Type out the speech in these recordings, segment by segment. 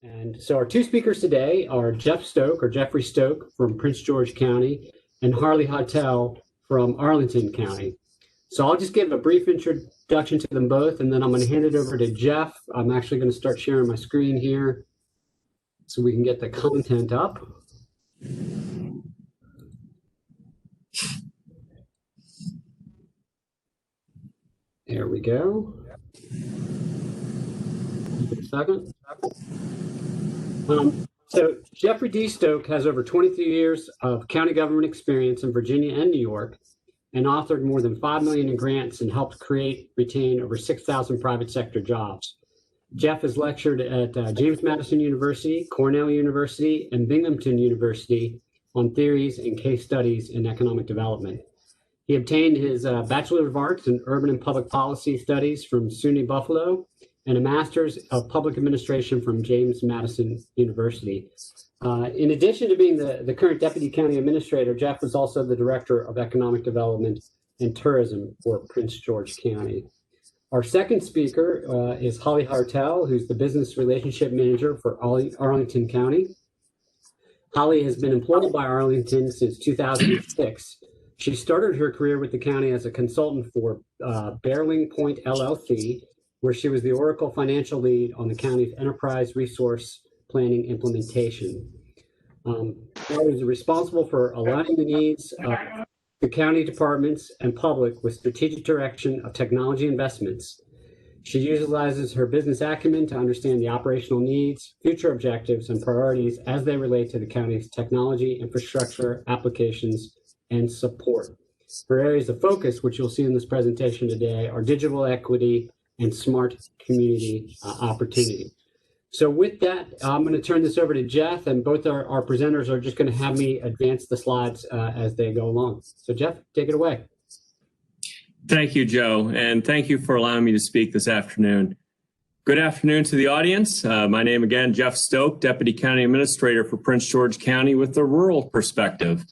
And so our two speakers today are Jeffrey Stoke from Prince George County and Hartell from Arlington County. So I'll just give a brief introduction to them both, and then I'm going to hand it over to Jeff. I'm actually going to start sharing my screen here so we can get the content up. There we go. Give it a second. So Jeffrey D. Stoke has over 23 years of county government experience in Virginia and New York, and authored more than $5 million in grants and helped retain over 6,000 private sector jobs. Jeff has lectured at James Madison University, Cornell University, and Binghamton University on theories and case studies in economic development. He obtained his Bachelor of Arts in Urban and Public Policy Studies from SUNY Buffalo and a Master's of Public Administration from James Madison University. In addition to being the current Deputy County Administrator, Jeff was also the Director of Economic Development and Tourism for Prince George County. Our second speaker is Holly Hartell, who's the Business Relationship Manager for Arlington County. Holly has been employed by Arlington since 2006. She started her career with the county as a consultant for Bearling Point LLC, where she was the Oracle financial lead on the county's enterprise resource planning implementation. Holly is responsible for aligning the needs of the county departments and public with strategic direction of technology investments. She utilizes her business acumen to understand the operational needs, future objectives, and priorities as they relate to the county's technology, infrastructure, applications, and support. Her areas of focus, which you'll see in this presentation today, are digital equity and smart community opportunity. So with that, I'm going to turn this over to Jeff, and both our presenters are just going to have me advance the slides as they go along. So Jeff, take it away. Thank you, Joe, and thank you for allowing me to speak this afternoon. Good afternoon to the audience. My name again, Jeff Stoke, Deputy County Administrator for Prince George County with the rural perspective.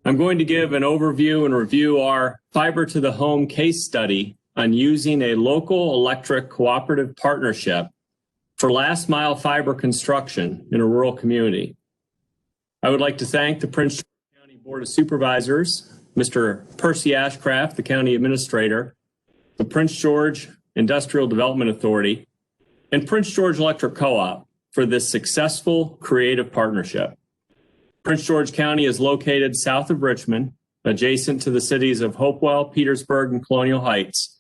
I'm going to give an overview and review our fiber to the home case study on using a local electric cooperative partnership for last mile fiber construction in a rural community. I would like to thank the Prince George County Board of Supervisors, Mr. Percy Ashcraft, the County Administrator, the Prince George Industrial Development Authority, and Prince George Electric Co-op for this successful creative partnership. Prince George County is located south of Richmond, adjacent to the cities of Hopewell, Petersburg, and Colonial Heights.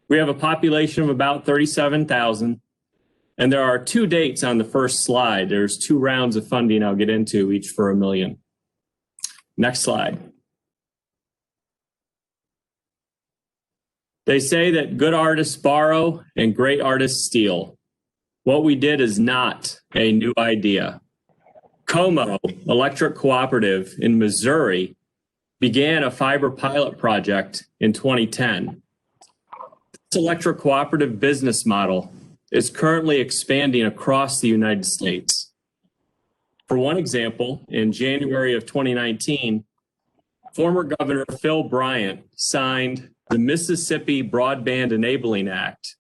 We have a population of about 37,000, and there are two dates on the first slide. There's two rounds of funding I'll get into, each for $1 million. Next slide. They say that good artists borrow and great artists steal. What we did is not a new idea. Como Electric Cooperative in Missouri began a fiber pilot project in 2010. This electric cooperative business model is currently expanding across the United States. For one example, in January of 2019, former Governor Phil Bryant signed the Mississippi Broadband Enabling Act,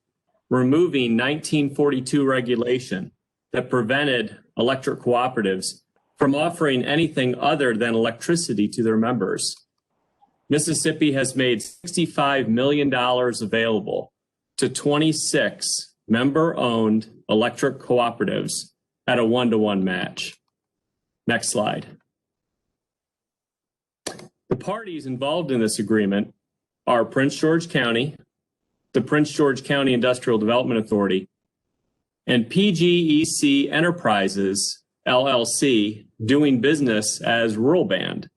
removing 1942 regulation that prevented electric cooperatives from offering anything other than electricity to their members. Mississippi has made $65 million available to 26 member-owned electric cooperatives at a 1-to-1 match. Next slide. The parties involved in this agreement are Prince George County, the Prince George County Industrial Development Authority, and PGEC Enterprises, LLC, doing business as Rural Band.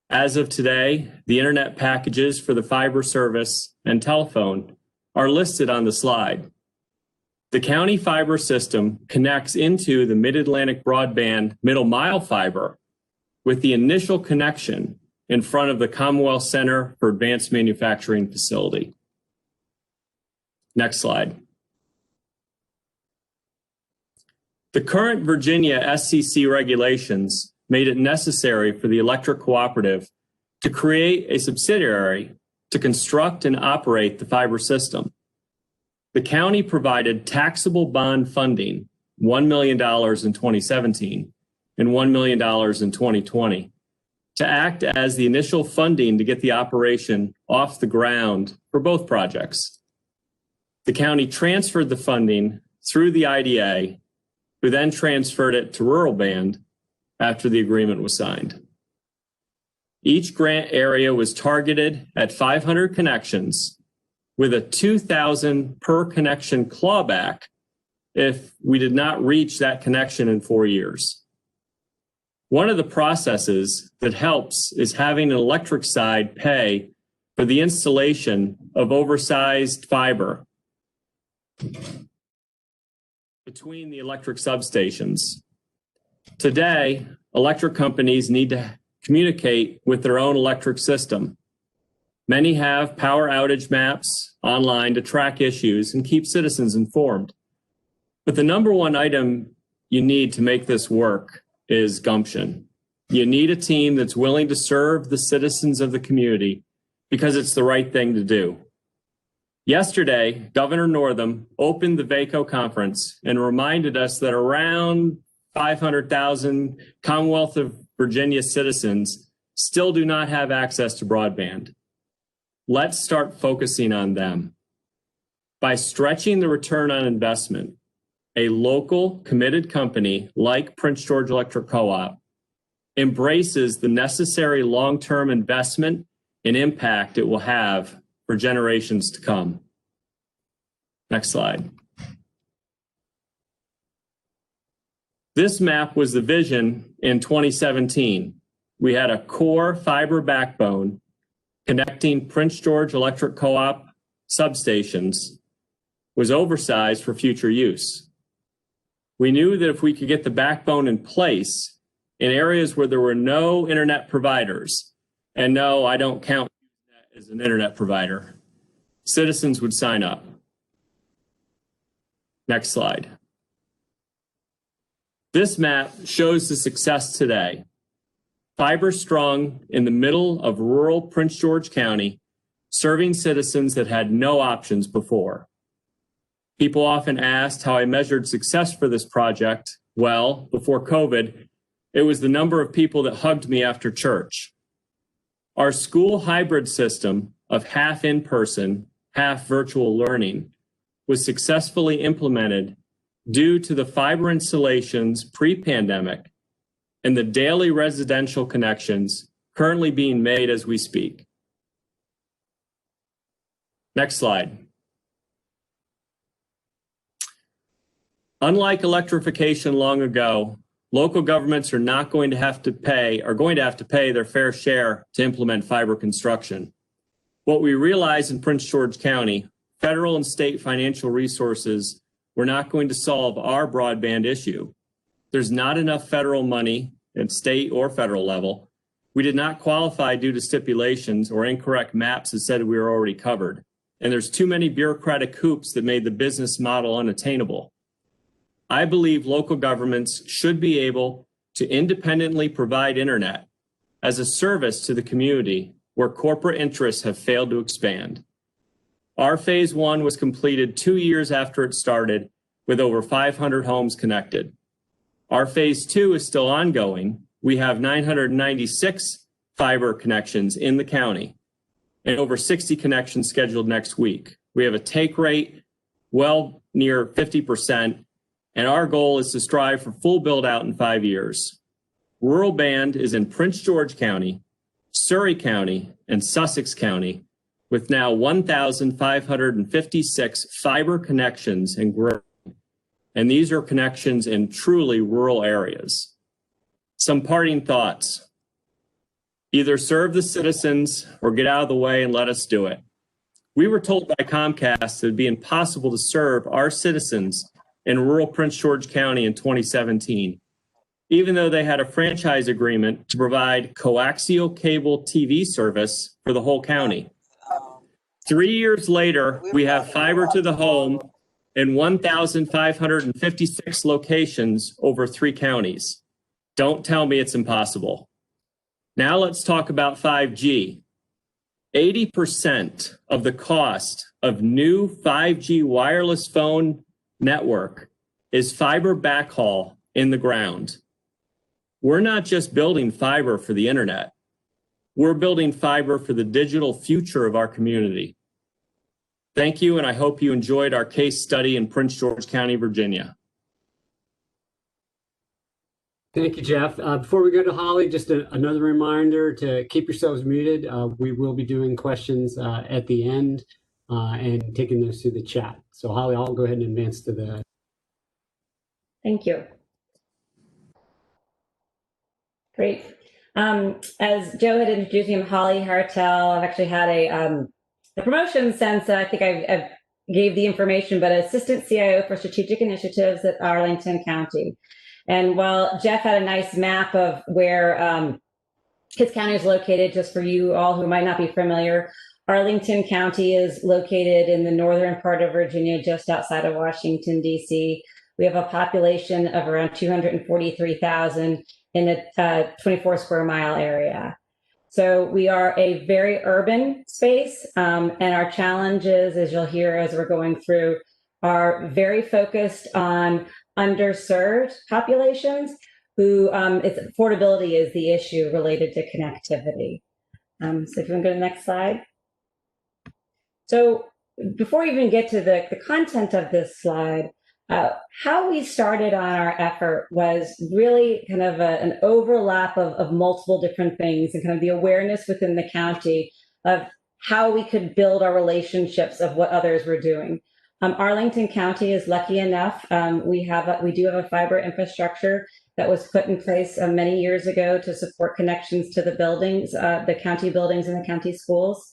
As of today, the internet packages for the fiber service and telephone are listed on the slide. The county fiber system connects into the Mid-Atlantic Broadband middle mile fiber with the initial connection in front of the Commonwealth Center for Advanced Manufacturing facility. Next slide. The current Virginia SCC regulations made it necessary for the electric cooperative to create a subsidiary to construct and operate the fiber system. The county provided taxable bond funding $1 million in 2017 and $1 million in 2020 to act as the initial funding to get the operation off the ground for both projects. The county transferred the funding through the IDA, who then transferred it to Rural Band after the agreement was signed. Each grant area was targeted at 500 connections with a $2,000 per connection clawback if we did not reach that connection in 4 years. One of the processes that helps is having an electric side pay for the installation of oversized fiber between the electric substations. Today, electric companies need to communicate with their own electric system. Many have power outage maps online to track issues and keep citizens informed. But the number one item you need to make this work is gumption. You need a team that's willing to serve the citizens of the community because it's the right thing to do. Yesterday, Governor Northam opened the VACo conference and reminded us that around 500,000 Commonwealth of Virginia citizens still do not have access to broadband. Let's start focusing on them. By stretching the return on investment, a local committed company like Prince George Electric Co-op embraces the necessary long-term investment and impact it will have for generations to come. Next slide. This map was the vision in 2017. We had a core fiber backbone connecting Prince George Electric Co-op substations was oversized for future use. We knew that if we could get the backbone in place in areas where there were no internet providers, and no, I don't count that as an internet provider, citizens would sign up. Next slide. This map shows the success today. Fiber strung in the middle of rural Prince George County, serving citizens that had no options before. People often asked how I measured success for this project. Well, before COVID, it was the number of people that hugged me after church. Our school hybrid system of half in-person, half virtual learning was successfully implemented due to the fiber installations pre-pandemic and the daily residential connections currently being made as we speak. Next slide. Unlike electrification long ago, local governments are going to have to pay their fair share to implement fiber construction. What we realize in Prince George County, federal and state financial resources were not going to solve our broadband issue. There's not enough federal money at state or federal level. We did not qualify due to stipulations or incorrect maps that said we were already covered. And there's too many bureaucratic hoops that made the business model unattainable. I believe local governments should be able to independently provide internet as a service to the community where corporate interests have failed to expand. Our phase 1 was completed 2 years after it started with over 500 homes connected. Our phase 2 is still ongoing. We have 996 fiber connections in the county and over 60 connections scheduled next week. We have a take rate well near 50%, and our goal is to strive for full build out in 5 years. Rural Band is in Prince George County, Surrey County, and Sussex County, with now 1,556 fiber connections and growing. And these are connections in truly rural areas. Some parting thoughts. Either serve the citizens or get out of the way and let us do it. We were told by Comcast it would be impossible to serve our citizens in rural Prince George County in 2017, even though they had a franchise agreement to provide coaxial cable TV service for the whole county. 3 years later, we have fiber to the home in 1,556 locations over 3 counties. Don't tell me it's impossible. Now let's talk about 5G. 80% of the cost of new 5G wireless phone network is fiber backhaul in the ground. We're not just building fiber for the internet. We're building fiber for the digital future of our community. Thank you, and I hope you enjoyed our case study in Prince George County, Virginia. Thank you, Jeff. Before we go to Holly, just another reminder to keep yourselves muted. We will be doing questions at the end and taking those through the chat. So Holly, I'll go ahead and advance to the... Thank you. Great. As Joe had introduced me, I'm Holly Hartell. I've actually had a promotion since I think I gave the information, but Assistant CIO for Strategic Initiatives at Arlington County. And while Jeff had a nice map of where his county is located, just for you all who might not be familiar, Arlington County is located in the northern part of Virginia, just outside of Washington, D.C. We have a population of around 243,000 in a 24 square mile area. So we are a very urban space, and our challenges, as you'll hear as we're going through, are very focused on underserved populations who it's affordability is the issue related to connectivity. So if you want to go to the next slide. So before we even get to the content of this slide, how we started on our effort was really kind of an overlap of multiple different things and kind of the awareness within the county of how we could build our relationships of what others were doing. Arlington County is lucky enough. We do have a fiber infrastructure that was put in place many years ago to support connections to the buildings, the county buildings and the county schools.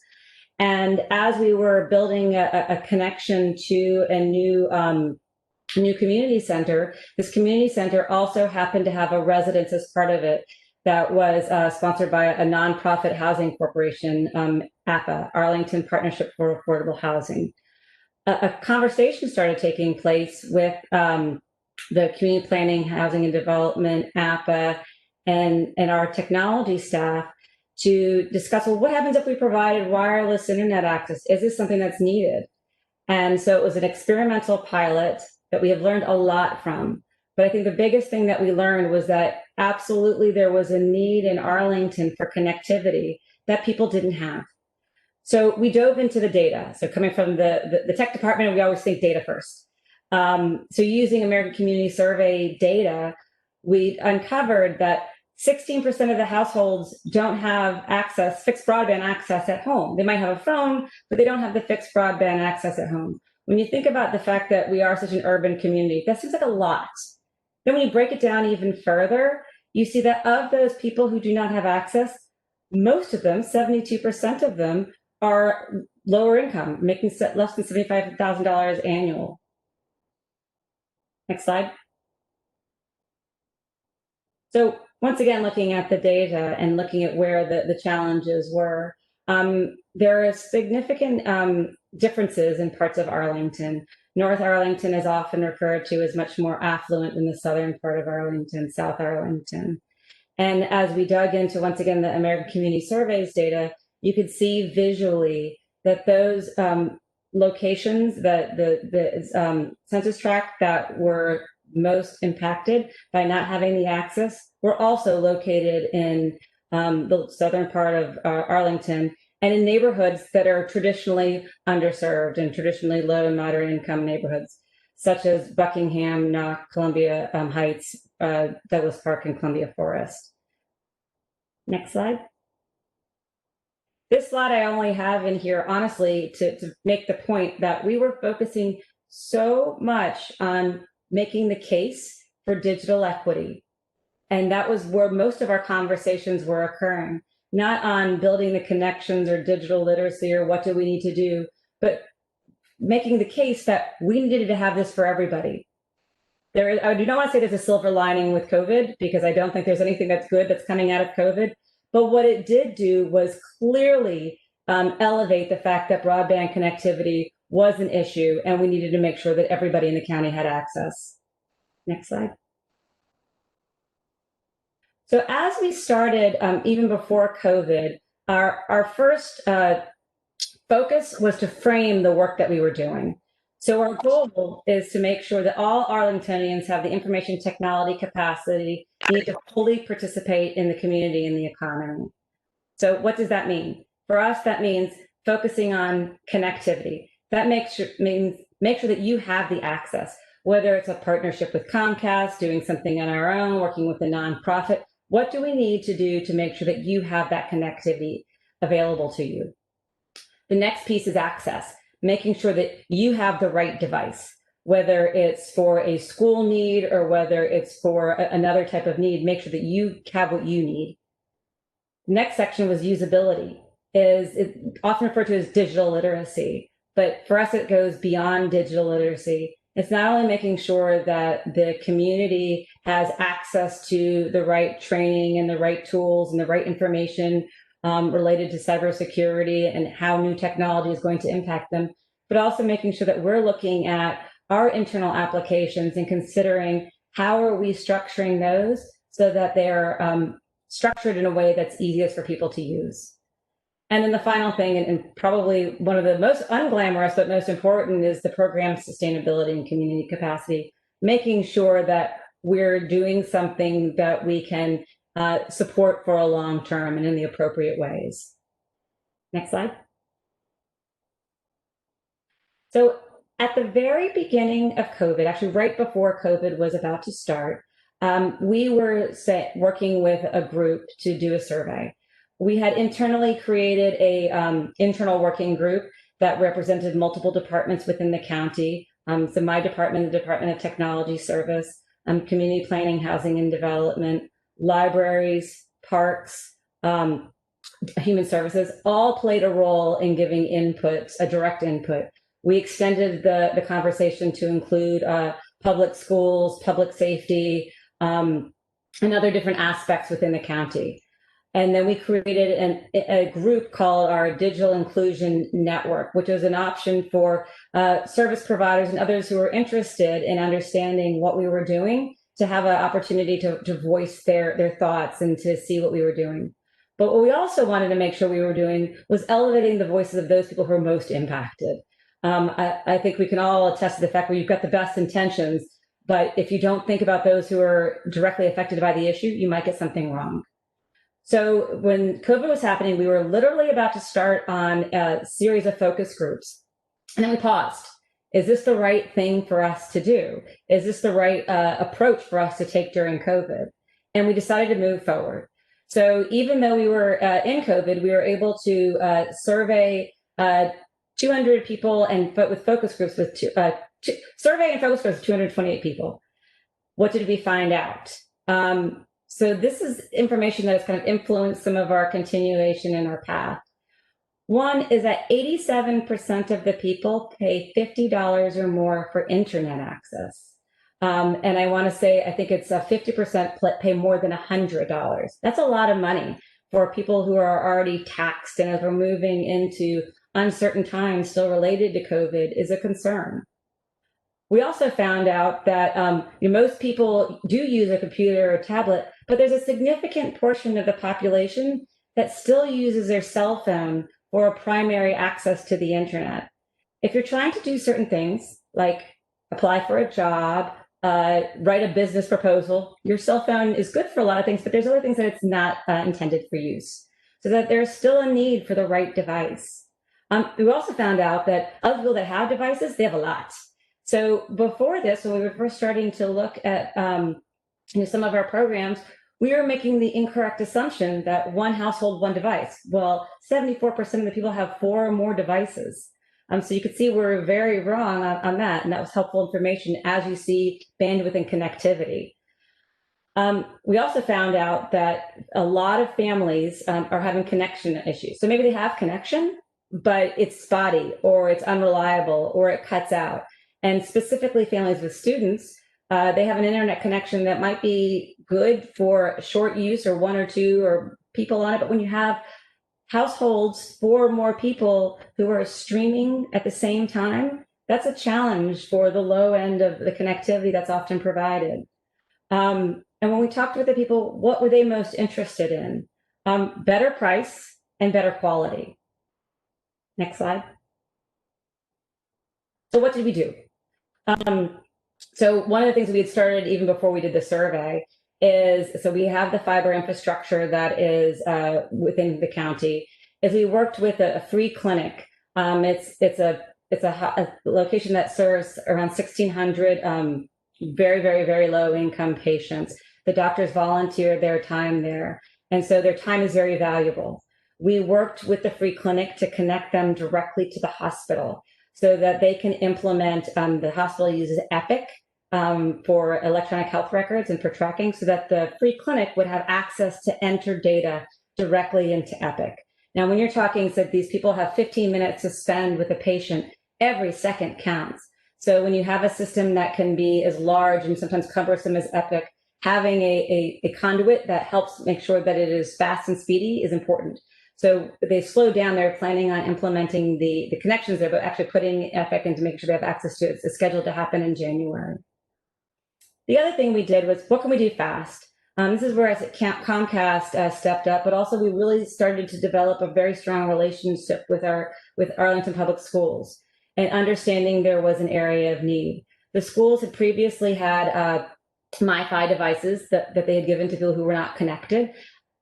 And as we were building a connection to a new community center, this community center also happened to have a residence as part of it that was sponsored by a nonprofit housing corporation, APA, Arlington Partnership for Affordable Housing. A conversation started taking place with the Community Planning, Housing and Development, APA, and our technology staff to discuss, well, what happens if we provided wireless internet access? Is this something that's needed? And so it was an experimental pilot that we have learned a lot from. But I think the biggest thing that we learned was that absolutely there was a need in Arlington for connectivity that people didn't have. So we dove into the data. So coming from the tech department, we always think data first. So using American Community Survey data, we uncovered that 16% of the households don't have access, fixed broadband access at home. They might have a phone, but they don't have the fixed broadband access at home. When you think about the fact that we are such an urban community, that seems like a lot. Then when you break it down even further, you see that of those people who do not have access, most of them, 72% of them, are lower income, making less than $75,000 annual. Next slide. So once again, looking at the data and looking at where the challenges were, there are significant differences in parts of Arlington. North Arlington is often referred to as much more affluent than the southern part of Arlington, South Arlington. And as we dug into, once again, the American Community Surveys data, you could see visually that those locations, that the census tract that were most impacted by not having the access were also located in the southern part of Arlington and in neighborhoods that are traditionally underserved and traditionally low and moderate income neighborhoods, such as Buckingham, Knox, Columbia Heights, Douglas Park, and Columbia Forest. Next slide. This slide I only have in here, honestly, to make the point that we were focusing so much on making the case for digital equity. And that was where most of our conversations were occurring, not on building the connections or digital literacy or what do we need to do, but making the case that we needed to have this for everybody. I do not want to say there's a silver lining with COVID, because I don't think there's anything that's good that's coming out of COVID. But what it did do was clearly elevate the fact that broadband connectivity was an issue, and we needed to make sure that everybody in the county had access. Next slide. So as we started, even before COVID, our first focus was to frame the work that we were doing. So our goal is to make sure that all Arlingtonians have the information technology capacity needed to fully participate in the community and the economy. So what does that mean? For us, that means focusing on connectivity. That means make sure that you have the access, whether it's a partnership with Comcast, doing something on our own, working with a nonprofit. What do we need to do to make sure that you have that connectivity available to you? The next piece is access, making sure that you have the right device, whether it's for a school need or whether it's for another type of need, make sure that you have what you need. Next section was usability, is often referred to as digital literacy, but for us it goes beyond digital literacy. It's not only making sure that the community has access to the right training and the right tools and the right information related to cybersecurity and how new technology is going to impact them, but also making sure that we're looking at our internal applications and considering how are we structuring those so that they're structured in a way that's easiest for people to use. And then the final thing, and probably one of the most unglamorous but most important, is the program sustainability and community capacity, making sure that we're doing something that we can support for a long term and in the appropriate ways. Next slide. So at the very beginning of COVID, actually right before COVID was about to start, we were working with a group to do a survey. We had internally created a internal working group that represented multiple departments within the county. So my department, the Department of Technology Service, Community Planning, Housing and Development, libraries, parks, human services, all played a role in giving input, a direct input. We extended the conversation to include public schools, public safety, and other different aspects within the county. And then we created a group called our Digital Inclusion Network, which was an option for service providers and others who were interested in understanding what we were doing to have an opportunity to voice their thoughts and to see what we were doing. But what we also wanted to make sure we were doing was elevating the voices of those people who are most impacted. I think we can all attest to the fact where you've got the best intentions, but if you don't think about those who are directly affected by the issue, you might get something wrong. So when COVID was happening, we were literally about to start on a series of focus groups. And then we paused. Is this the right thing for us to do? Is this the right approach for us to take during COVID? And we decided to move forward. So even though we were in COVID, we were able to survey 200 people and with focus groups with survey and focus groups with 228 people. What did we find out? So this is information that has kind of influenced some of our continuation in our path. One is that 87% of the people pay $50 or more for internet access. And I want to say, I think it's 50% pay more than $100. That's a lot of money for people who are already taxed, and as we're moving into uncertain times still related to COVID is a concern. We also found out that most people do use a computer or a tablet, but there's a significant portion of the population that still uses their cell phone for a primary access to the internet. If you're trying to do certain things, like apply for a job, write a business proposal, your cell phone is good for a lot of things, but there's other things that it's not intended for use. So that there's still a need for the right device. We also found out that other people that have devices, they have a lot. So before this, when we were first starting to look at some of our programs, we were making the incorrect assumption that one household, one device. Well, 74% of the people have 4 or more devices. So you could see we're very wrong on that, and that was helpful information as you see bandwidth and connectivity. We also found out that a lot of families are having connection issues. So maybe they have connection, but it's spotty or it's unreliable or it cuts out. And specifically families with students, they have an internet connection that might be good for short use or 1 or 2 or people on it. But when you have households, 4 or more people who are streaming at the same time, that's a challenge for the low end of the connectivity that's often provided. And when we talked with the people, what were they most interested in? Better price and better quality. Next slide. So what did we do? So one of the things we had started even before we did the survey is, so we have the fiber infrastructure that is within the county, is we worked with a free clinic. It's a location that serves around 1,600 very, very, very low income patients. The doctors volunteer their time there. And so their time is very valuable. We worked with the free clinic to connect them directly to the hospital so that they can implement, the hospital uses Epic for electronic health records and for tracking, so that the free clinic would have access to enter data directly into Epic. Now, when you're talking, so these people have 15 minutes to spend with a patient, every second counts. So when you have a system that can be as large and sometimes cumbersome as Epic, having a conduit that helps make sure that it is fast and speedy is important. So they slowed down. They're planning on implementing the connections there, but actually putting Epic into making sure they have access to it. It's scheduled to happen in January. The other thing we did was, what can we do fast? This is where Comcast stepped up, but also we really started to develop a very strong relationship with Arlington Public Schools, and understanding there was an area of need. The schools had previously had MiFi devices that they had given to people who were not connected.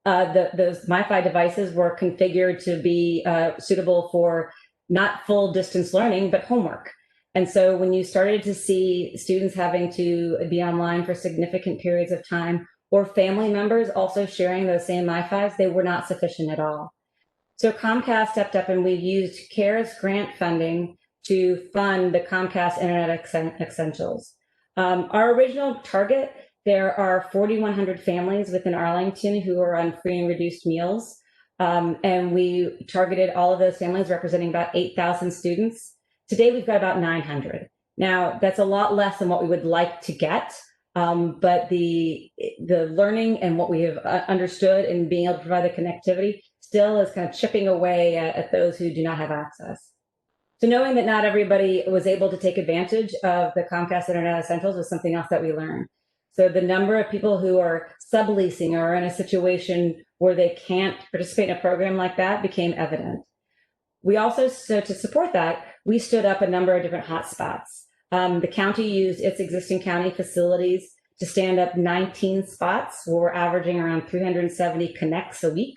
Those MiFi devices were configured to be suitable for not full distance learning, but homework. And so when you started to see students having to be online for significant periods of time, or family members also sharing those same MiFis, they were not sufficient at all. So Comcast stepped up, and we used CARES grant funding to fund the Comcast Internet Essentials. Our original target, there are 4,100 families within Arlington who are on free and reduced meals. And we targeted all of those families, representing about 8,000 students. Today, we've got about 900. Now, that's a lot less than what we would like to get. But the learning and what we have understood and being able to provide the connectivity still is kind of chipping away at those who do not have access. So knowing that not everybody was able to take advantage of the Comcast Internet Essentials was something else that we learned. So the number of people who are subleasing or in a situation where they can't participate in a program like that became evident. We also, so to support that, we stood up a number of different hotspots. The county used its existing county facilities to stand up 19 spots, where we're averaging around 370 connects a week.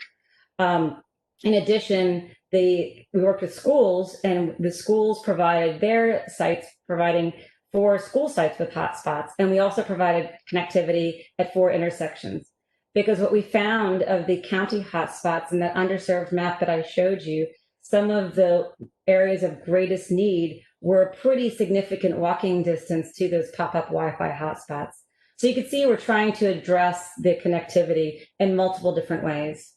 In addition, we worked with schools, and the schools provided their sites, providing 4 school sites with hotspots. And we also provided connectivity at 4 intersections. Because what we found of the county hotspots in that underserved map that I showed you, some of the areas of greatest need were a pretty significant walking distance to those pop-up Wi-Fi hotspots. So you can see we're trying to address the connectivity in multiple different ways.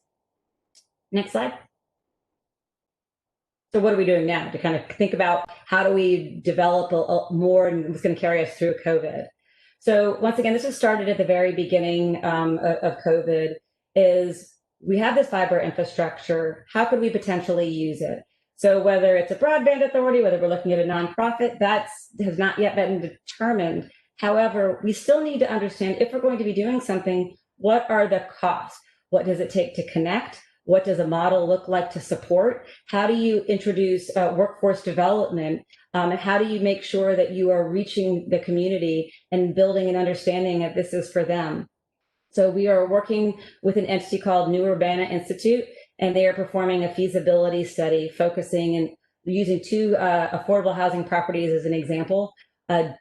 Next slide. So what are we doing now to kind of think about how do we develop more and what's going to carry us through COVID? So once again, this was started at the very beginning of COVID, is we have this fiber infrastructure. How could we potentially use it? So whether it's a broadband authority, whether we're looking at a nonprofit, that has not yet been determined. However, we still need to understand, if we're going to be doing something, what are the costs? What does it take to connect? What does a model look like to support? How do you introduce workforce development? And how do you make sure that you are reaching the community and building an understanding that this is for them? So we are working with an entity called New Urbana Institute, and they are performing a feasibility study focusing and using 2 affordable housing properties as an example.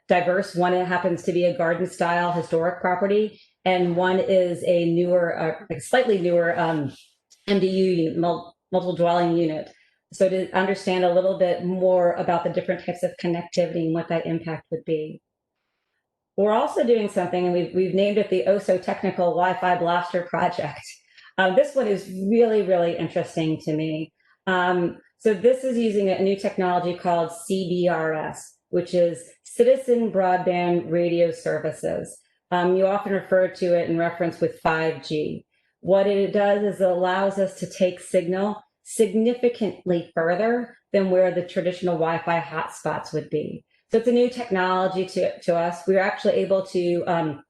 Diverse, one happens to be a garden style historic property, and one is a newer, slightly newer MDU unit, multiple dwelling unit. So to understand a little bit more about the different types of connectivity and what that impact would be. We're also doing something, and we've named it the Oh So Technical Wi-Fi Blaster Project. This one is really, really interesting to me. So this is using a new technology called CBRS, which is Citizen Broadband Radio Services. You often refer to it in reference with 5G. What it does is it allows us to take signal significantly further than where the traditional Wi-Fi hotspots would be. So it's a new technology to us. We were actually able to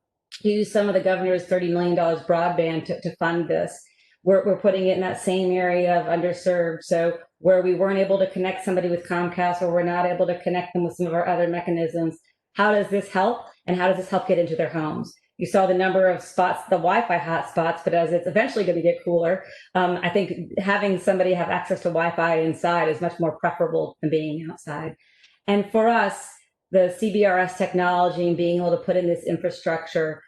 use some of the governor's $30 million broadband to fund this. we're putting it in that same area of underserved. So where we weren't able to connect somebody with Comcast, or we're not able to connect them with some of our other mechanisms, how does this help? And how does this help get into their homes? You saw the number of spots, the Wi-Fi hotspots, but as it's eventually going to get cooler, I think having somebody have access to Wi-Fi inside is much more preferable than being outside. And for us, the CBRS technology and being able to put in this infrastructure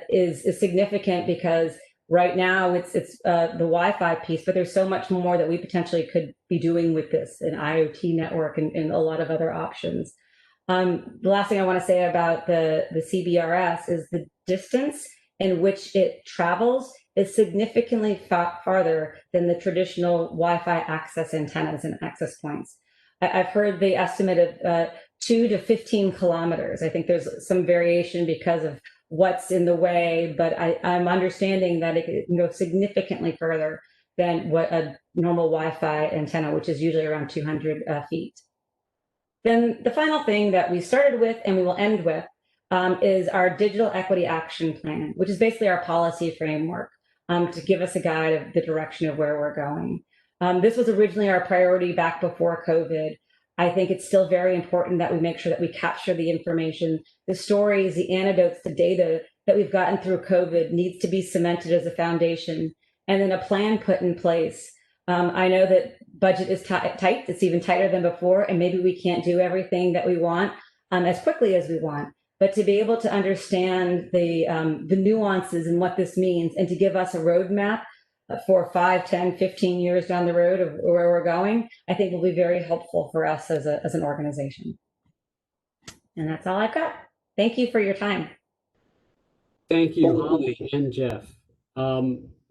is significant, because right now it's the Wi-Fi piece, but there's so much more that we potentially could be doing with this, an IoT network and a lot of other options. The last thing I want to say about the CBRS is the distance in which it travels is significantly farther than the traditional Wi-Fi access antennas and access points. I've heard the estimate of 2 to 15 kilometers. I think there's some variation because of what's in the way, but I'm understanding that it can go significantly further than what a normal Wi-Fi antenna, which is usually around 200 feet. Then the final thing that we started with and we will end with is our Digital Equity Action Plan, which is basically our policy framework to give us a guide of the direction of where we're going. This was originally our priority back before COVID. I think it's still very important that we make sure that we capture the information, the stories, the anecdotes, the data that we've gotten through COVID needs to be cemented as a foundation, and then a plan put in place. I know that budget is tight. It's even tighter than before, and maybe we can't do everything that we want as quickly as we want. But to be able to understand the nuances and what this means, and to give us a roadmap for 5, 10, 15 years down the road of where we're going, I think will be very helpful for us as an organization. And that's all I've got. Thank you for your time. Thank you, Holly and Jeff.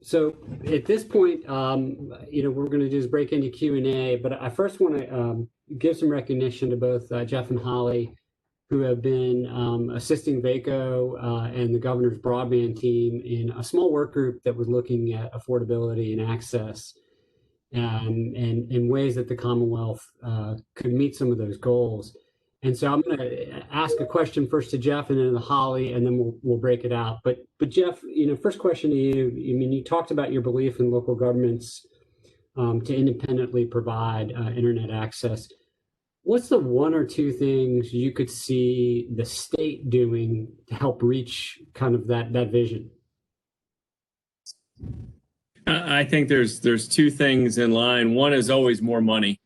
So at this point, we're going to just break into Q&A, but I first want to give some recognition to both Jeff and Holly, who have been assisting VACo and the governor's broadband team in a small work group that was looking at affordability and access and in ways that the Commonwealth could meet some of those goals. And so I'm going to ask a question first to Jeff and then to Holly, and then we'll break it out. But Jeff, first question to you. I mean, you talked about your belief in local governments to independently provide internet access. What's the one or two things you could see the state doing to help reach kind of that vision? I think there's two things in line. One is always more money.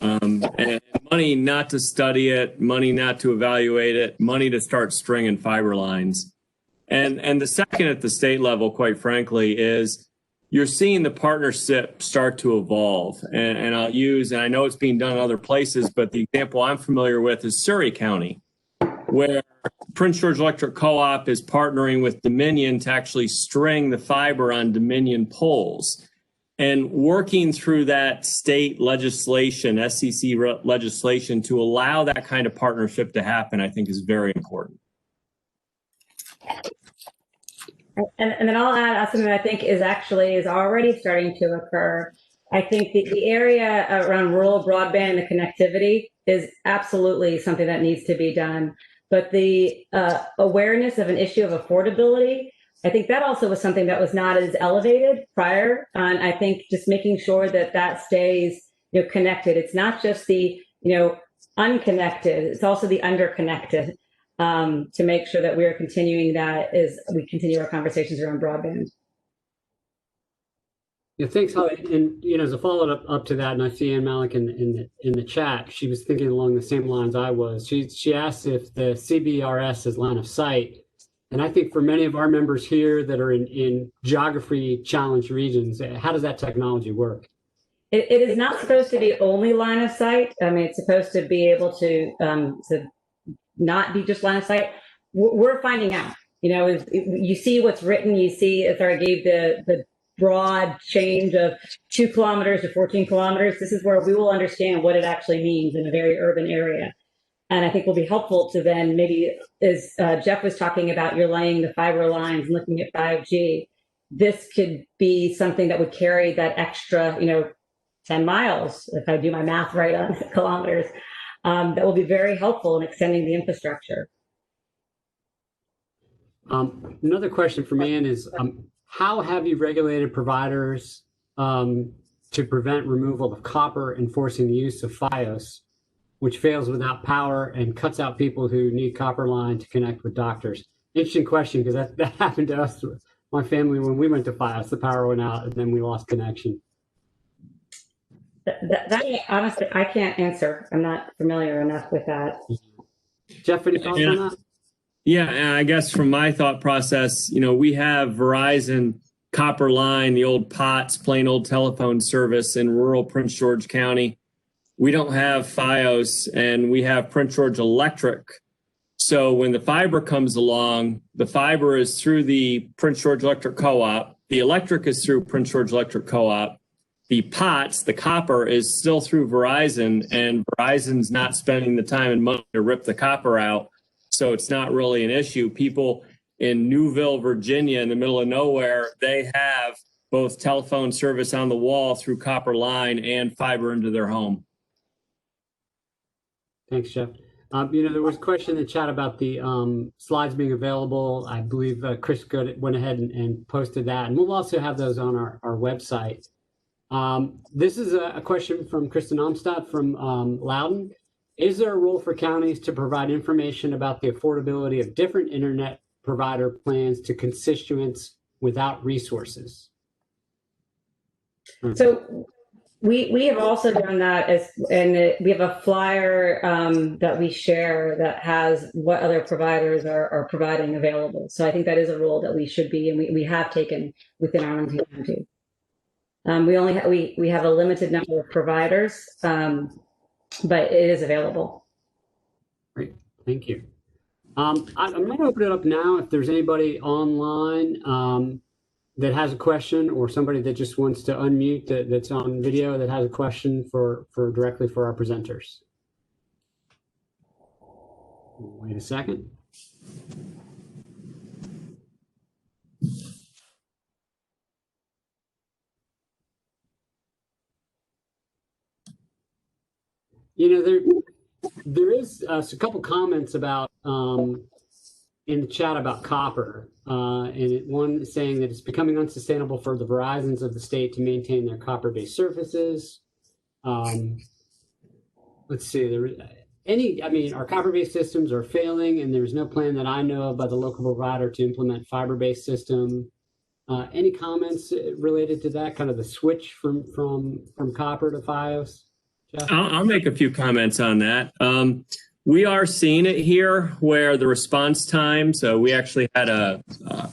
And money not to study it, money not to evaluate it, money to start stringing fiber lines. And the second at the state level, quite frankly, is you're seeing the partnership start to evolve. And I'll use, and I know it's being done in other places, but the example I'm familiar with is Surrey County, where Prince George Electric Co-op is partnering with Dominion to actually string the fiber on Dominion poles. And working through that state legislation, SEC legislation, to allow that kind of partnership to happen, I think is very important. And then I'll add something that I think is already starting to occur. I think the area around rural broadband and the connectivity is absolutely something that needs to be done. But the awareness of an issue of affordability, I think that also was something that was not as elevated prior. And I think just making sure that that stays connected. It's not just the unconnected, it's also the underconnected. To make sure that we are continuing that as we continue our conversations around broadband. Yeah, thanks, Holly. And as a follow-up to that, and I see Ann Malik in the chat, she was thinking along the same lines I was. She asked if the CBRS is line of sight, and I think for many of our members here that are in geography-challenged regions, how does that technology work? It is not supposed to be only line of sight. I mean, it's supposed to be able to not be just line of sight. We're finding out, you see what's written, you see, as I gave the broad change of 2 kilometers to 14 kilometers, this is where we will understand what it actually means in a very urban area. And I think will be helpful to then maybe, as Jeff was talking about, you're laying the fiber lines and looking at 5G, this could be something that would carry that extra, 10 miles, if I do my math right on kilometers. That will be very helpful in extending the infrastructure. Another question from Ann is, how have you regulated providers to prevent removal of copper, enforcing the use of FiOS, which fails without power and cuts out people who need copper line to connect with doctors? Interesting question, because that happened to us, my family, when we went to FiOS. The power went out and then we lost connection. That honestly, I can't answer. I'm not familiar enough with that. Jeff, any thoughts on that? Yeah, and I guess from my thought process, we have Verizon copper line, the old POTS, plain old telephone service in rural Prince George County. We don't have FiOS, and we have Prince George Electric. So when the fiber comes along, the fiber is through the Prince George Electric Co-op. The electric is through Prince George Electric Co-op. The POTS, the copper, is still through Verizon, and Verizon's not spending the time and money to rip the copper out. So it's not really an issue. People in Newville, Virginia, in the middle of nowhere, they have both telephone service on the wall through copper line and fiber into their home. Thanks, Jeff. There was a question in the chat about the slides being available. I believe Chris went ahead and posted that, and we'll also have those on our website. This is a question from Kristen Amstad from Loudon. Is there a role for counties to provide information about the affordability of different internet provider plans to constituents without resources? So we have also done that, we have a flyer that we share that has what other providers are providing available. So I think that is a role that we should be, and we have taken within Arlington County. We have a limited number of providers, but it is available. Great, thank you. I'm going to open it up now if there's anybody online that has a question, or somebody that just wants to unmute that's on video that has a question for directly for our presenters. Wait a second. There is a couple comments about in the chat about copper, and one saying that it's becoming unsustainable for the Verizons of the state to maintain their copper-based services. Let's see, our copper-based systems are failing, and there's no plan that I know of by the local provider to implement fiber-based system. Any comments related to that, kind of the switch from copper to FiOS? I'll make a few comments on that. We are seeing it here where the response time, so we actually had a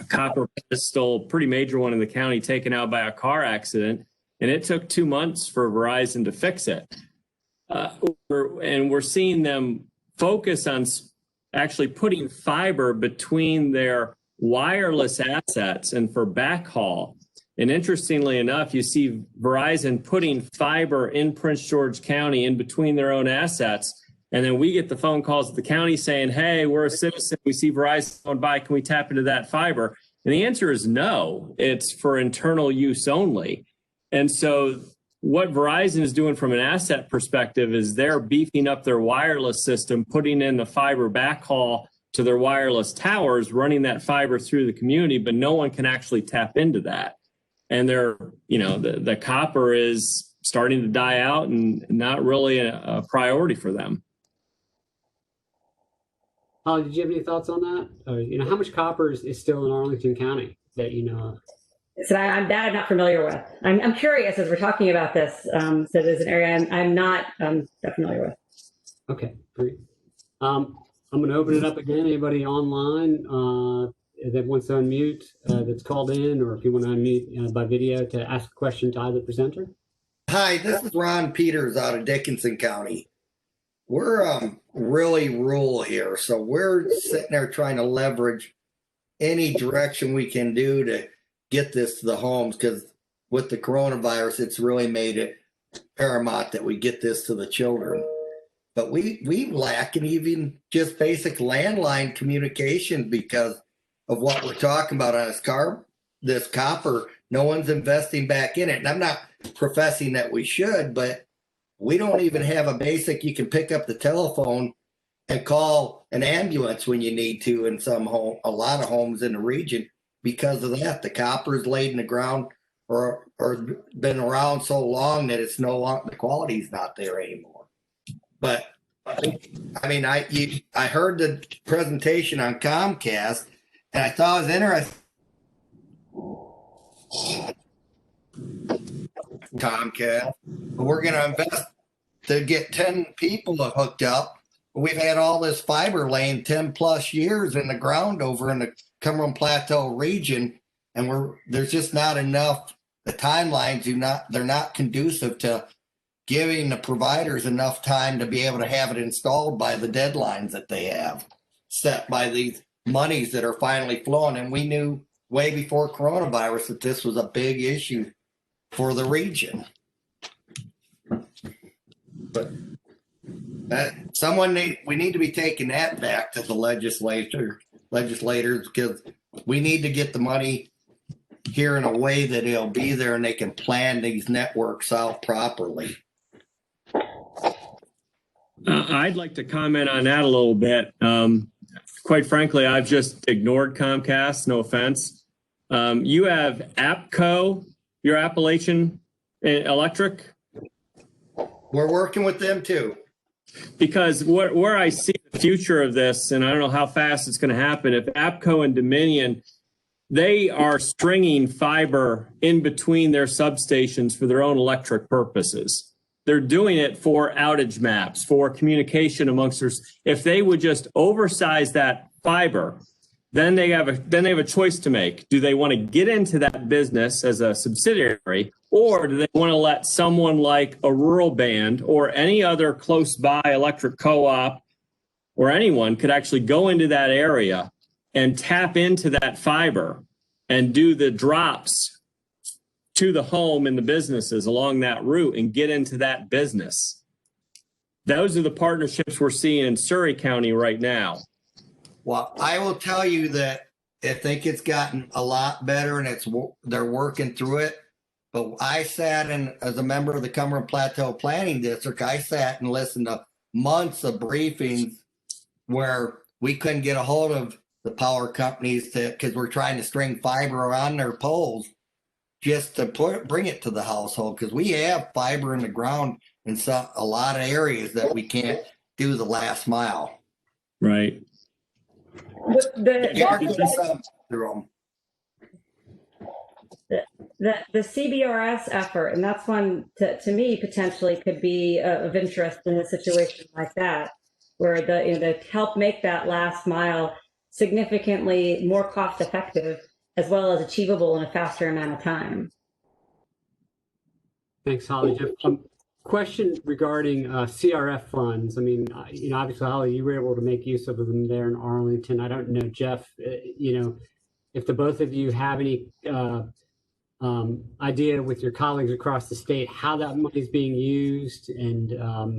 copper pedestal, pretty major one in the county, taken out by a car accident, and it took 2 months for Verizon to fix it. And we're seeing them focus on actually putting fiber between their wireless assets and for backhaul. And interestingly enough, you see Verizon putting fiber in Prince George County in between their own assets. And then we get the phone calls at the county saying, hey, we're a citizen. We see Verizon going by. Can we tap into that fiber? And the answer is no. It's for internal use only. And so what Verizon is doing from an asset perspective is they're beefing up their wireless system, putting in the fiber backhaul to their wireless towers, running that fiber through the community, but no one can actually tap into that. And the copper is starting to die out and not really a priority for them. Holly, did you have any thoughts on that? How much copper is still in Arlington County that you know of? So I'm not familiar with. I'm curious as we're talking about this. So there's an area I'm not that familiar with. Okay, great. I'm going to open it up again. Anybody online that wants to unmute that's called in, or if you want to unmute by video to ask a question to either presenter? Hi, this is Ron Peters out of Dickinson County. We're really rural here, so we're sitting there trying to leverage any direction we can do to get this to the homes, because with the coronavirus, it's really made it paramount that we get this to the children. But we lack in even just basic landline communication because of what we're talking about on this copper. No one's investing back in it. And I'm not professing that we should, but we don't even have a basic, you can pick up the telephone and call an ambulance when you need to in a lot of homes in the region. because of that. The copper's laid in the ground or been around so long that it's no longer, the quality's not there anymore. But I mean, I heard the presentation on Comcast, and I thought it was interesting. Comcast, we're going to invest to get 10 people hooked up. We've had all this fiber laying 10 plus years in the ground over in the Cumberland Plateau region, and there's just not enough. The timelines they're not conducive to giving the providers enough time to be able to have it installed by the deadlines that they have set by these monies that are finally flowing. And we knew way before coronavirus that this was a big issue for the region. But we need to be taking that back to the legislators, because we need to get the money here in a way that it'll be there and they can plan these networks out properly. I'd like to comment on that a little bit. Quite frankly, I've just ignored Comcast, no offense. You have APCO, your Appalachian Electric. We're working with them too. Because where I see the future of this, and I don't know how fast it's going to happen, if APCO and Dominion, they are stringing fiber in between their substations for their own electric purposes. They're doing it for outage maps, for communication amongst their. If they would just oversize that fiber, then they have a choice to make. Do they want to get into that business as a subsidiary, or do they want to let someone like a rural band or any other close by electric co-op or anyone could actually go into that area and tap into that fiber and do the drops to the home and the businesses along that route and get into that business? Those are the partnerships we're seeing in Surrey County right now. Well, I will tell you that I think it's gotten a lot better, and they're working through it. But I sat in, as a member of the Cumberland Plateau Planning District, I sat and listened to months of briefings where we couldn't get a hold of the power companies because we're trying to string fiber around their poles just to bring it to the household, because we have fiber in the ground in a lot of areas that we can't do the last mile. Right. The CBRS effort, and that's one to me potentially could be of interest in a situation like that, where the help make that last mile significantly more cost effective as well as achievable in a faster amount of time. Thanks, Holly. Jeff, question regarding CRF funds. I mean, obviously, Holly, you were able to make use of them there in Arlington. I don't know, Jeff, if the both of you have any idea with your colleagues across the state how that money is being used, and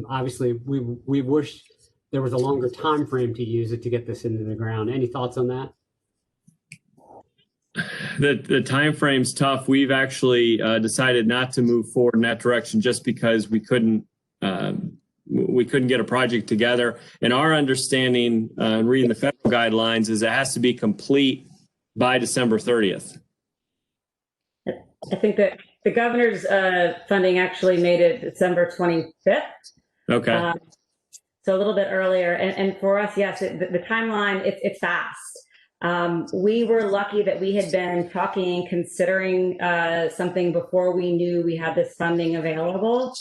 obviously we wish there was a longer time frame to use it to get this into the ground. Any thoughts on that? The time frame's tough. We've actually decided not to move forward in that direction just because we couldn't get a project together. And our understanding, reading the federal guidelines, is it has to be complete by December 30th. I think that the governor's funding actually made it December 25th. Okay. So a little bit earlier. And for us, yes, the timeline, it's fast. We were lucky that we had been talking and considering something before we knew we had this funding available.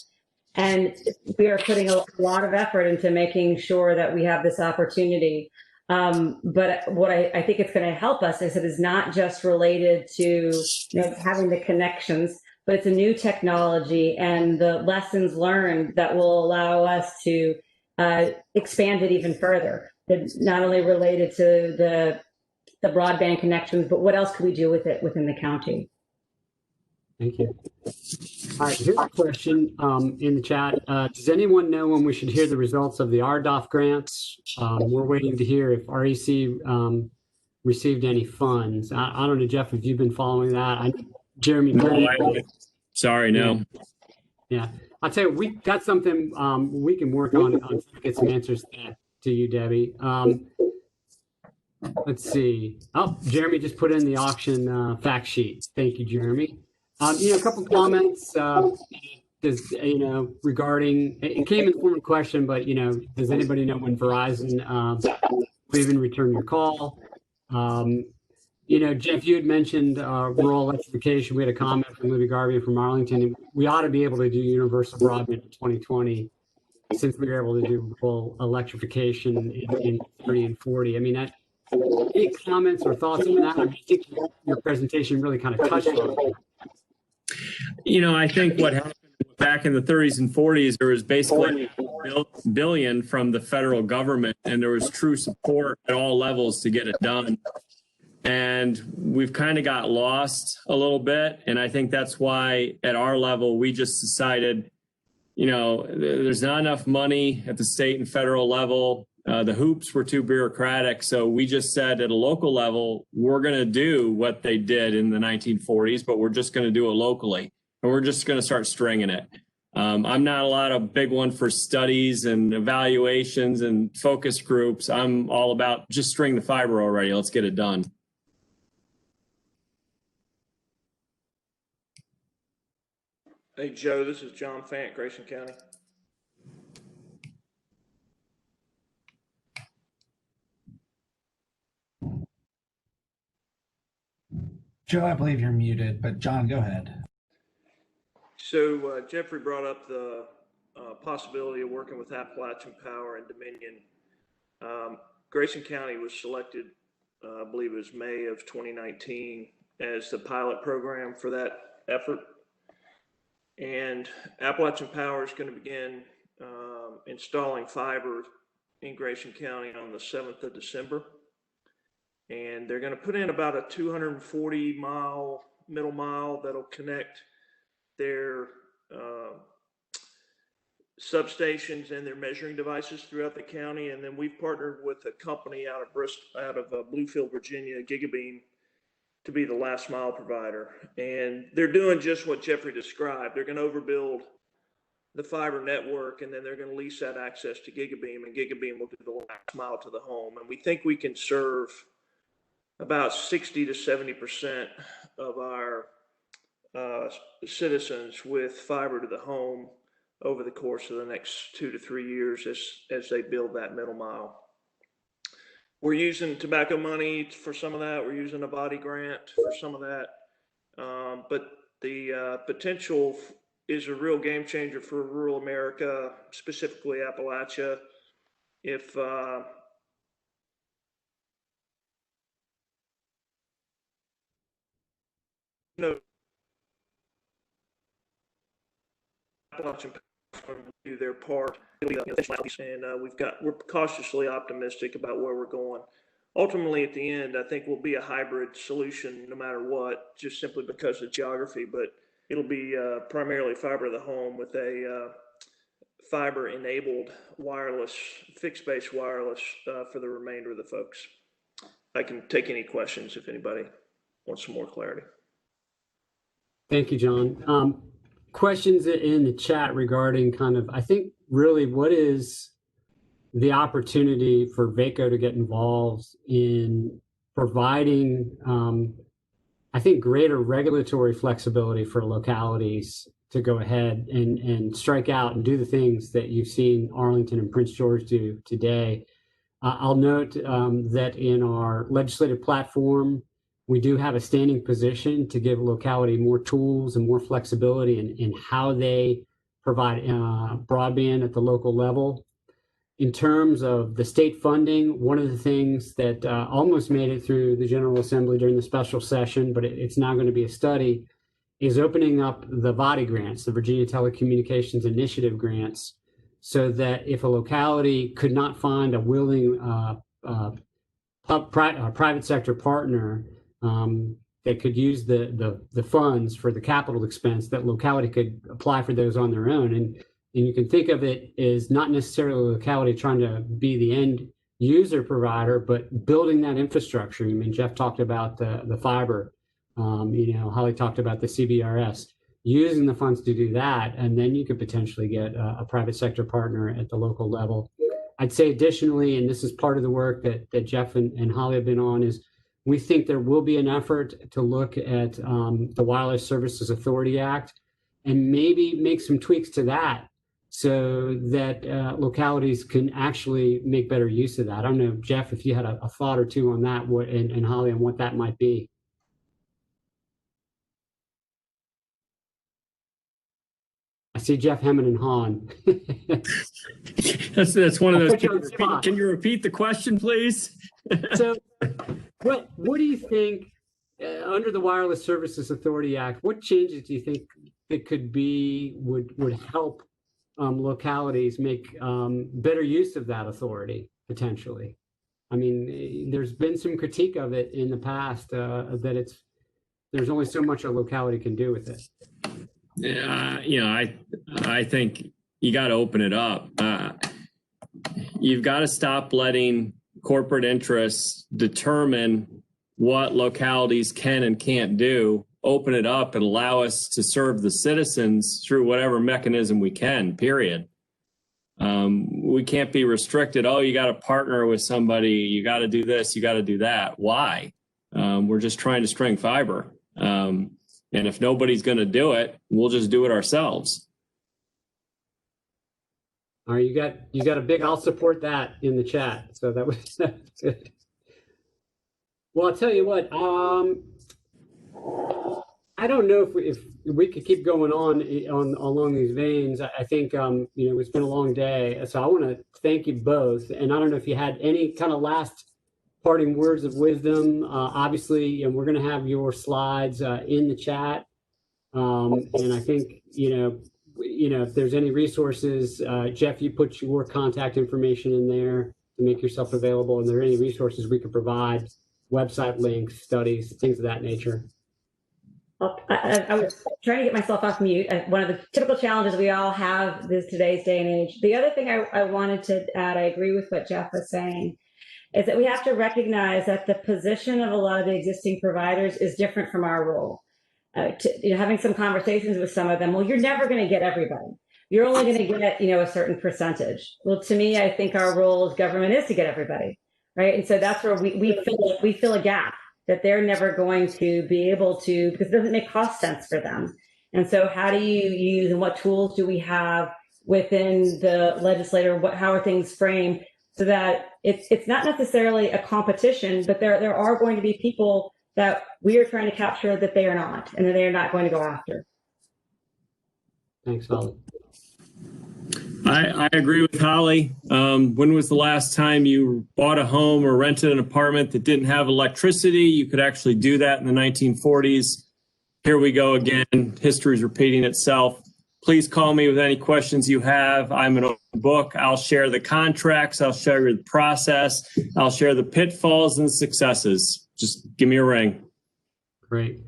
And we are putting a lot of effort into making sure that we have this opportunity. But what I think it's going to help us is it is not just related to having the connections, but it's a new technology and the lessons learned that will allow us to expand it even further. It's not only related to the broadband connections, but what else could we do with it within the county? Thank you. All right, here's a question in the chat. Does anyone know when we should hear the results of the RDOF grants? We're waiting to hear if REC received any funds. I don't know, Jeff, if you've been following that. Jeremy. No, sorry, no. Yeah, I'll tell you, we got something we can work on to get some answers to you, Debbie. Let's see. Oh, Jeremy just put in the auction fact sheet. Thank you, Jeremy. A couple comments. Regarding it came in the form of a question, but does anybody know when Verizon will even return your call? Jeff, you had mentioned rural electrification. We had a comment from Libby Garvey from Arlington. We ought to be able to do universal broadband in 2020, since we were able to do rural electrification in 30 and 40. I mean, any comments or thoughts on that? I think your presentation really kind of touched on it. I think what happened back in the 30s and 40s, there was basically $1 billion from the federal government, and there was true support at all levels to get it done. And we've kind of got lost a little bit. And I think that's why at our level, we just decided, there's not enough money at the state and federal level. The hoops were too bureaucratic. So we just said at a local level, we're going to do what they did in the 1940s, but we're just going to do it locally. And we're just going to start stringing it. I'm not a lot of big one for studies and evaluations and focus groups. I'm all about just string the fiber already. Let's get it done. Hey, Joe, this is John Fant, Grayson County. Joe, I believe you're muted, but John, go ahead. So Jeffrey brought up the possibility of working with Appalachian Power and Dominion. Grayson County was selected, I believe it was May of 2019, as the pilot program for that effort. And Appalachian Power is going to begin installing fiber in Grayson County on the 7th of December. And they're going to put in about a 240-mile middle mile that'll connect their substations and their measuring devices throughout the county. And then we've partnered with a company out of Bluefield, Virginia, Gigabeam, to be the last mile provider. And they're doing just what Jeffrey described. They're going to overbuild the fiber network, and then they're going to lease that access to Gigabeam, and Gigabeam will do the last mile to the home. And we think we can serve about 60 to 70% of our citizens with fiber to the home over the course of the next 2 to 3 years as they build that middle mile. We're using tobacco money for some of that. We're using a body grant for some of that. But the potential is a real game changer for rural America, specifically Appalachia. If Appalachian Power do their part, and we're cautiously optimistic about where we're going. Ultimately, at the end, I think we'll be a hybrid solution no matter what, just simply because of geography, but it'll be primarily fiber to the home with a fiber-enabled wireless, fixed-base wireless for the remainder of the folks. I can take any questions if anybody wants some more clarity. Thank you, John. Questions in the chat regarding I think really what is the opportunity for VACo to get involved in providing, I think, greater regulatory flexibility for localities to go ahead and strike out and do the things that you've seen Arlington and Prince George do today. I'll note that in our legislative platform, we do have a standing position to give locality more tools and more flexibility in how they provide broadband at the local level. In terms of the state funding, one of the things that almost made it through the General Assembly during the special session, but it's now going to be a study, is opening up the VADI grants, the Virginia Telecommunications Initiative grants, so that if a locality could not find a willing private sector partner that could use the funds for the capital expense, that locality could apply for those on their own. And you can think of it as not necessarily a locality trying to be the end user provider, but building that infrastructure. I mean, Jeff talked about the fiber, Holly talked about the CBRS, using the funds to do that. And then you could potentially get a private sector partner at the local level. I'd say additionally, and this is part of the work that Jeff and Holly have been on, is we think there will be an effort to look at the Wireless Services Authority Act and maybe make some tweaks to that so that localities can actually make better use of that. I don't know, Jeff, if you had a thought or two on that, and Holly, on what that might be. I see Jeff Hemming and Han. That's one of those. I'll put you on the spot. Can you repeat the question, please? So, what do you think under the Wireless Services Authority Act? What changes do you think that would help localities make better use of that authority potentially? I mean, there's been some critique of it in the past that there's only so much a locality can do with it. Yeah, I think you got to open it up. You've got to stop letting corporate interests determine what localities can and can't do. Open it up and allow us to serve the citizens through whatever mechanism we can, period. We can't be restricted. Oh, you got to partner with somebody. You got to do this. You got to do that. Why? We're just trying to string fiber. And if nobody's going to do it, we'll just do it ourselves. All right, you got a big. I'll support that in the chat. So that's good. Well, I'll tell you what. I don't know if we could keep going on along these veins. I think it's been a long day, so I want to thank you both. And I don't know if you had any kind of last parting words of wisdom. Obviously, we're going to have your slides in the chat, and I think if there's any resources, Jeff, you put your contact information in there to make yourself available. And there are any resources we could provide, website links, studies, things of that nature. I was trying to get myself off mute. One of the typical challenges we all have this today's day and age. The other thing I wanted to add, I agree with what Jeff was saying, is that we have to recognize that the position of a lot of the existing providers is different from our role. Having some conversations with some of them, well, you're never going to get everybody. You're only going to get, a certain percentage. Well, to me, I think our role as government is to get everybody, right? And so that's where we fill a gap that they're never going to be able to, because it doesn't make cost sense for them. And so how do you use, and what tools do we have within the legislature? How are things framed so that it's not necessarily a competition, but there are going to be people that we are trying to capture that they are not, and that they are not going to go after. Thanks, Holly. I agree with Holly. When was the last time you bought a home or rented an apartment that didn't have electricity? You could actually do that in the 1940s. Here we go again. History is repeating itself. Please call me with any questions you have. I'm an open book. I'll share the contracts. I'll share the process. I'll share the pitfalls and successes. Just give me a ring. Great.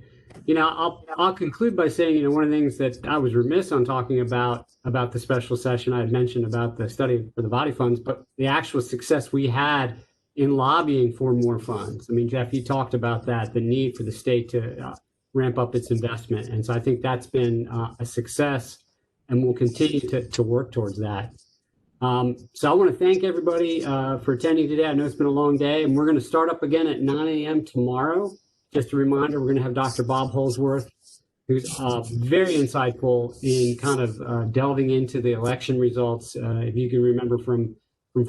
I'll conclude by saying, one of the things that I was remiss on talking about the special session, I had mentioned about the study for the body funds, but the actual success we had in lobbying for more funds. I mean, Jeff, you talked about that, the need for the state to ramp up its investment. And so I think that's been a success, and we'll continue to work towards that. So I want to thank everybody for attending today. I know it's been a long day, and we're going to start up again at 9 a.m. tomorrow. Just a reminder, we're going to have Dr. Bob Holsworth, who's very insightful in kind of delving into the election results. If you can remember from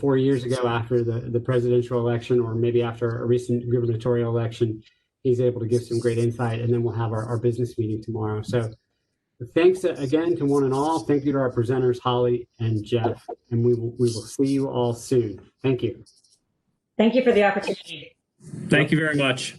4 years ago after the presidential election, or maybe after a recent gubernatorial election, he's able to give some great insight. And then we'll have our business meeting tomorrow. So thanks again to one and all. Thank you to our presenters, Holly and Jeff, and we will see you all soon. Thank you. Thank you for the opportunity. Thank you very much.